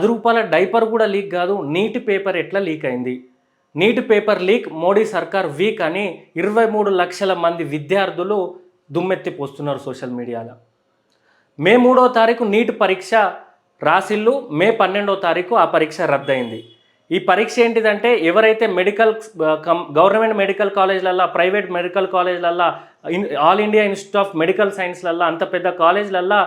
రూ. 10 డైపర్ కూడా లీక్ కాదు, నీట్ పేపర్ ఎట్లా లీక్ అయింది? నీట్ పేపర్ లీక్, మోడీ సర్కార్ వీక్ అని 23 లక్షల మంది విద్యార్థులు దుమ్మెత్తి పోస్తున్నారు సోషల్ మీడియాలో. మే 3వ తారీఖు నీట్ పరీక్ష రాసిల్లు, మే 12వ తారీఖు ఆ పరీక్ష రద్దయింది. ఈ పరీక్ష ఏంటిదంటే ఎవరైతే గవర్నమెంట్ మెడికల్ కాలేజ్లల్లో, ప్రైవేట్ మెడికల్ కాలేజ్లల్లో, all India institute of medical సైన్స్లల్లో, అంత పెద్ద కాలేజ్లల్లో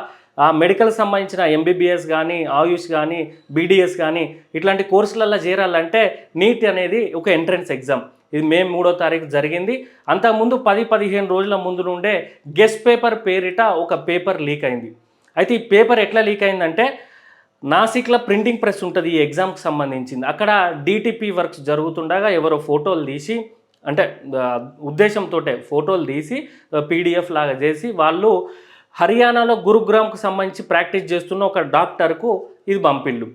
ఆ మెడికల్కి సంబంధించిన ఎంబీబీఎస్ కానీ, ఆయుష్ కానీ, బీడీఎస్ కానీ ఇట్లాంటి కోర్సులల్లో చేరాలంటే నీట్ అనేది ఒక ఎంట్రన్స్ ఎగ్జామ్. ఇది మే 3వ తారీఖు జరిగింది. అంతకుముందు 10-15 రోజుల ముందు నుండే గెస్ట్ పేపర్ పేరిట ఒక పేపర్ లీక్ అయింది. అయితే ఈ పేపర్ ఎట్లా లీక్ అయిందంటే, నాసిక్లో ప్రింటింగ్ ప్రెస్ ఉంటుంది ఈ ఎగ్జామ్కి సంబంధించింది. అక్కడ డీటీపీ వర్క్స్ జరుగుతుండగా ఎవరో ఫోటోలు తీసి, అంటే ఉద్దేశంతో ఫోటోలు తీసి పీడిఎఫ్ లాగా చేసి వాళ్ళు హర్యానాలో గురుగ్రామ్కు సంబంధించి ప్రాక్టీస్ చేస్తున్న ఒక డాక్టర్కు ఇది పంపిళ్ళు.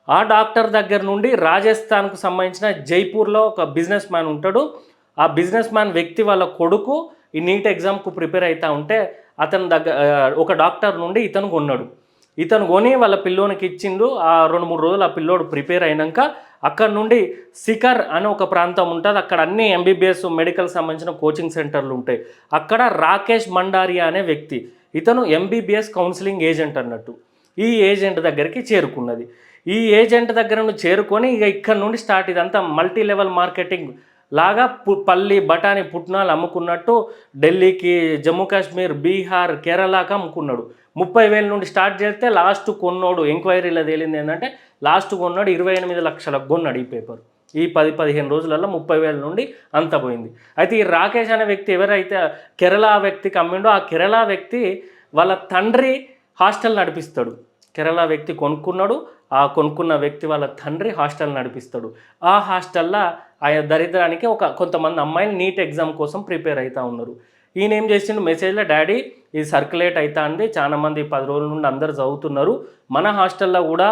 ఆ డాక్టర్ దగ్గర నుండి రాజస్థాన్కు సంబంధించిన జైపూర్లో ఒక బిజినెస్ మ్యాన్ ఉంటాడు. ఆ బిజినెస్ మ్యాన్ వ్యక్తి వాళ్ళ కొడుకు ఈ నీట్ ఎగ్జామ్కు ప్రిపేర్ అవుతూ ఉంటే అతని ఒక డాక్టర్ నుండి ఇతను కొన్నాడు. ఇతను కొని వాళ్ళ పిల్లోనికి ఇచ్చిండు. ఆ 2-3 రోజులు ఆ పిల్లోడు ప్రిపేర్ అయినాక అక్కడ నుండి సికర్ అని ఒక ప్రాంతం ఉంటుంది. అక్కడ అన్ని ఎంబీబీఎస్ మెడికల్ సంబంధించిన కోచింగ్ సెంటర్లు ఉంటాయి. అక్కడ రాకేష్ మండారియా అనే వ్యక్తి, ఇతను ఎంబీబీఎస్ కౌన్సిలింగ్ ఏజెంట్ అన్నట్టు. ఈ ఏజెంట్ దగ్గరికి చేరుకున్నది. ఈ ఏజెంట్ దగ్గర నుండి చేరుకొని ఇక ఇక్కడ నుండి స్టార్ట్. ఇదంతా మల్టీ లెవెల్ మార్కెటింగ్ లాగా పల్లి బఠానీ పుట్నాలు అమ్ముకున్నట్టు ఢిల్లీకి, జమ్మూ కాశ్మీర్, బీహార్, కేరళకి అమ్ముకున్నాడు. 30,000 నుండి స్టార్ట్ చేస్తే లాస్ట్ కొన్నోడు ఎంక్వైరీలో తేలింది ఏంటంటే లాస్ట్ కొన్నాడు 28 లక్షలకు కొన్నాడు ఈ పేపర్. ఈ 10-15 రోజులలో 30,000 నుండి అంత పోయింది. అయితే ఈ రాకేష్ అనే వ్యక్తి ఎవరైతే కేరళ వ్యక్తికి అమ్మిండో ఆ కేరళ వ్యక్తి వాళ్ళ తండ్రి హాస్టల్ నడిపిస్తాడు. కేరళ వ్యక్తి కొనుక్కున్నాడు. ఆ కొనుక్కున్న వ్యక్తి వాళ్ళ తండ్రి హాస్టల్ నడిపిస్తాడు. ఆ హాస్టల్లో ఆయన దరిద్రానికి కొంతమంది అమ్మాయిలు నీట్ ఎగ్జామ్ కోసం ప్రిపేర్ అవుతూ ఉన్నారు. ఈయన ఏం చేసిండు, మెసేజ్లో డాడీ ఇది సర్క్యులేట్ అవుతా అండి, చాలామంది 10 రోజుల నుండి అందరు చదువుతున్నారు, మన హాస్టల్లో కూడా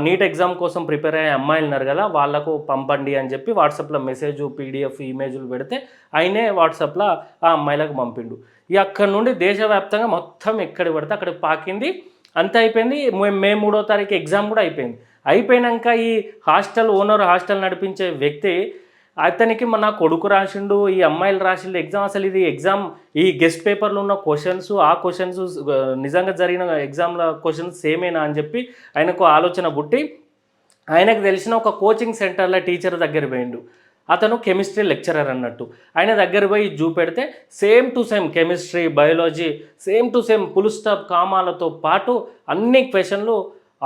నీట్ ఎగ్జామ్ కోసం ప్రిపేర్ అయ్యే అమ్మాయిలు ఉన్నారు కదా వాళ్ళకు పంపండి అని చెప్పి వాట్సాప్లో మెసేజ్, పీడిఎఫ్, ఇమేజ్లు పెడితే ఆయనే వాట్సాప్లో ఆ అమ్మాయిలకు పంపిండు. ఇక అక్కడ నుండి దేశవ్యాప్తంగా మొత్తం ఎక్కడ పడితే అక్కడికి పాకింది. అంత అయిపోయింది. మే 3వ తారీఖు ఎగ్జామ్ కూడా అయిపోయింది. అయిపోయాక ఈ హాస్టల్ ఓనర్, హాస్టల్ నడిపించే వ్యక్తి అతనికి నా కొడుకు రాసిండు, ఈ అమ్మాయిలు రాసిండు ఎగ్జామ్, అసలు ఇది ఎగ్జామ్ ఈ గెస్ట్ పేపర్లో ఉన్న క్వశ్చన్స్ ఆ క్వశ్చన్స్ నిజంగా జరిగిన ఎగ్జామ్ల క్వశ్చన్స్ సేమేనా అని చెప్పి ఆయనకు ఆలోచన పుట్టి ఆయనకు తెలిసిన ఒక కోచింగ్ సెంటర్లో టీచర్ దగ్గర పోయిండు. అతను కెమిస్ట్రీ లెక్చరర్ అన్నట్టు. ఆయన దగ్గర పోయి చూపెడితే same to same chemistry, biology same to same full stop కామాలతో పాటు అన్ని క్వశ్చన్లు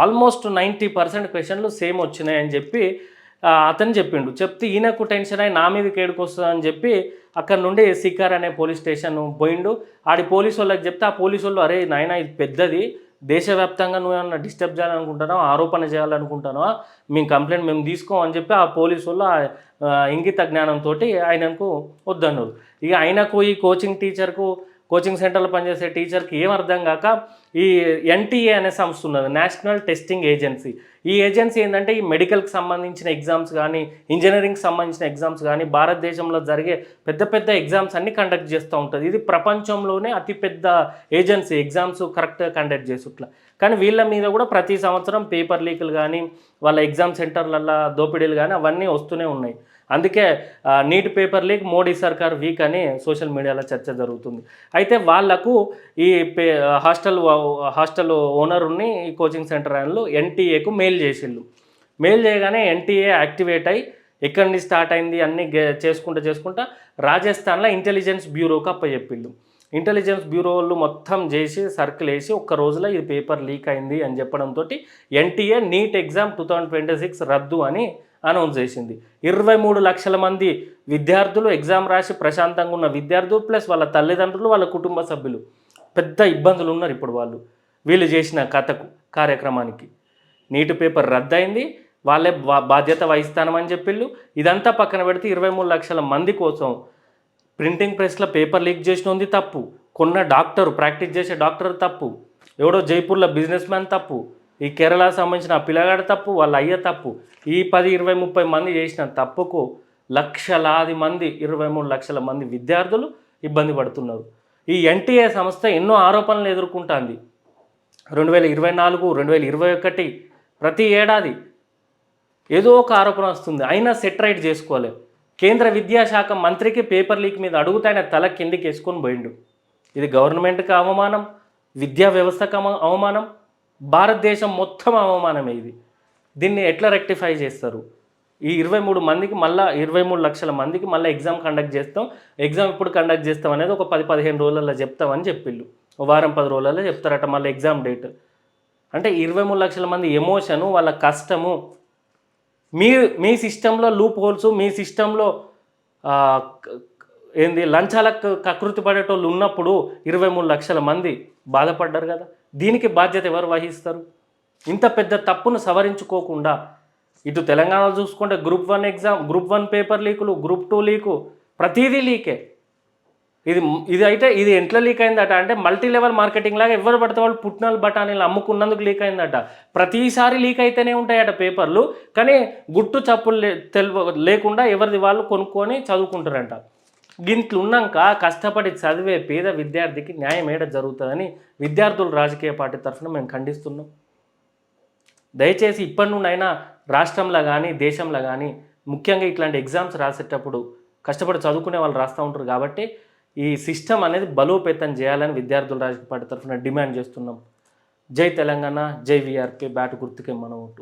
ఆల్మోస్ట్ 90% క్వశ్చన్లు సేమ్ వచ్చినాయని చెప్పి అతను చెప్పిండు. చెప్తే ఈయనకు టెన్షన్ అయ్యి నా మీదకి ఏడుకొస్తుందని చెప్పి అక్కడ నుండి సికార్ అనే పోలీస్ స్టేషన్ పోయిండు. ఆడి పోలీసు వాళ్ళకి చెప్తే ఆ పోలీసు వాళ్ళు అరే నాయన ఇది పెద్దది, దేశవ్యాప్తంగా నువ్వు ఏమన్నా డిస్టర్బ్ చేయాలనుకుంటున్నావా, ఆరోపణ చేయాలనుకుంటున్నావా, మేము కంప్లైంట్ మేము తీసుకోమని చెప్పి ఆ పోలీసు వాళ్ళు ఇంగిత జ్ఞానంతో ఆయనకు వద్దన్నారు. ఇక ఆయనకు ఈ కోచింగ్ సెంటర్లో పనిచేసే టీచర్కి ఏం అర్థం కాక ఈ ఎన్టీఏ అనే సంస్థ ఉన్నది, నేషనల్ టెస్టింగ్ ఏజెన్సీ. ఈ ఏజెన్సీ ఏంటంటే ఈ మెడికల్కి సంబంధించిన ఎగ్జామ్స్ కానీ, ఇంజనీరింగ్కి సంబంధించిన ఎగ్జామ్స్ కానీ, భారతదేశంలో జరిగే పెద్ద పెద్ద ఎగ్జామ్స్ అన్నీ కండక్ట్ చేస్తూ ఉంటుంది. ఇది ప్రపంచంలోనే అతిపెద్ద ఏజెన్సీ, ఎగ్జామ్స్ కరెక్ట్గా కండక్ట్ చేసేట్లా. కానీ వీళ్ళ మీద కూడా ప్రతి సంవత్సరం పేపర్ లీకులు కానీ, వాళ్ళ ఎగ్జామ్ సెంటర్లలో దోపిడీలు కానీ అవన్నీ వస్తూనే ఉన్నాయి. అందుకే నీట్ పేపర్ లీక్, మోడీ సర్కార్ వీక్ అని సోషల్ మీడియాలో చర్చ జరుగుతుంది. అయితే వాళ్లకు ఈ హాస్టల్ ఓనరుని ఈ కోచింగ్ సెంటర్ వాళ్ళు ఎన్టీఏకు మెయిల్ చేసిళ్ళు. మెయిల్ చేయగానే ఎన్టీఏ యాక్టివేట్ అయ్యి ఎక్కడి నుంచి స్టార్ట్ అయింది అన్నీ చేసుకుంటా రాజస్థాన్లో ఇంటెలిజెన్స్ బ్యూరోకి అప్పచెప్పిళ్ళు. ఇంటెలిజెన్స్ బ్యూరో వాళ్ళు మొత్తం చేసి సర్కిల్ వేసి ఒక్క రోజులో ఈ పేపర్ లీక్ అయింది అని చెప్పడంతో ఎన్టీఏ నీట్ ఎగ్జామ్ 2026 రద్దు అని అనౌన్స్ చేసింది. 23 లక్షల మంది విద్యార్థులు ఎగ్జామ్ రాసి ప్రశాంతంగా ఉన్న విద్యార్థులు ప్లస్ వాళ్ళ తల్లిదండ్రులు, వాళ్ళ కుటుంబ సభ్యులు పెద్ద ఇబ్బందులు ఉన్నారు ఇప్పుడు. వీళ్ళు చేసిన కార్యక్రమానికి నీట్ పేపర్ రద్దయింది, వాళ్ళే బాధ్యత వహిస్తానమని చెప్పిళ్ళు. ఇదంతా పక్కన పెడితే 23 లక్షల మంది కోసం ప్రింటింగ్ ప్రెస్లో పేపర్ లీక్ చేసిన ఉంది తప్పు, కొన్న డాక్టర్, ప్రాక్టీస్ చేసే డాక్టర్ తప్పు, ఎవడో జైపూర్లో బిజినెస్ మ్యాన్ తప్పు, ఈ కేరళకు సంబంధించిన ఆ పిల్లగాడు తప్పు, వాళ్ళ అయ్య తప్పు. ఈ 10, 20, 30 మంది చేసిన తప్పుకు లక్షలాది మంది, 23 లక్షల మంది విద్యార్థులు ఇబ్బంది పడుతున్నారు. ఈ ఎన్టీఏ సంస్థ ఎన్నో ఆరోపణలు ఎదుర్కొంటుంది. 2024, 2021 ప్రతి ఏడాది ఏదో ఒక ఆరోపణ వస్తుంది, అయినా సెటరైట్ చేసుకోవాలి. కేంద్ర విద్యాశాఖ మంత్రికి పేపర్ లీక్ మీద అడుగుతే ఆయన తల కిందికి వేసుకొని పోయిండు. ఇది గవర్నమెంట్కి అవమానం, విద్యా వ్యవస్థకు అవమానం, భారతదేశం మొత్తం అవమానమే ఇది. దీన్ని ఎట్లా రెక్టిఫై చేస్తారు? ఈ 23 మందికి మళ్ళీ 23 లక్షల మందికి మళ్ళీ ఎగ్జామ్ కండక్ట్ చేస్తాం, ఎగ్జామ్ ఇప్పుడు కండక్ట్ చేస్తాం అనేది ఒక 10-15 రోజులలో చెప్తామని చెప్పిళ్ళు. ఒక వారం 10 రోజులలో చెప్తారట మళ్ళీ ఎగ్జామ్ డేట్. అంటే 23 లక్షల మంది ఎమోషను, వాళ్ళ కష్టము, మీ సిస్టంలో లూప్ హోల్స్, మీ సిస్టంలో ఏంది లంచాలకు కకృతి పడేటోళ్ళు ఉన్నప్పుడు 23 లక్షల మంది బాధపడ్డారు కదా. దీనికి బాధ్యత ఎవరు వహిస్తారు? ఇంత పెద్ద తప్పును సవరించుకోకుండా ఇటు తెలంగాణలో చూసుకుంటే గ్రూప్ 1 ఎగ్జామ్, గ్రూప్ 1 పేపర్ లీకులు, గ్రూప్ 2 లీకు, ప్రతిదీ లీకే. ఇది ఎట్లా లీక్ అయిందట అంటే మల్టీ లెవెల్ మార్కెటింగ్ లాగా ఎవరు పడితే వాళ్ళు పుట్నాలు బఠానీలు అమ్ముకున్నందుకు లీక్ అయిందట. ప్రతిసారి లీక్ అయితేనే ఉంటాయట పేపర్లు, కానీ గుట్టు చప్పులు లేకుండా ఎవరిది వాళ్ళు కొనుక్కొని చదువుకుంటారంట. గింట్లు ఉన్నాక కష్టపడి చదివే పేద విద్యార్థికి న్యాయం ఏడ జరుగుతుందని విద్యార్థులు రాజకీయ పార్టీ తరఫున మేము ఖండిస్తున్నాం. దయచేసి ఇప్పటి నుండి అయినా రాష్ట్రంలో కానీ దేశంలో కానీ ముఖ్యంగా ఇట్లాంటి ఎగ్జామ్స్ రాసేటప్పుడు కష్టపడి చదువుకునే వాళ్ళు రాస్తూ ఉంటారు కాబట్టి ఈ సిస్టమ్ అనేది బలోపేతం చేయాలని విద్యార్థుల రాజకీయ పార్టీ తరఫున డిమాండ్ చేస్తున్నాం. జై తెలంగాణ, జై వీఆర్కే, బ్యాటు గుర్తుకే మన ఓటు.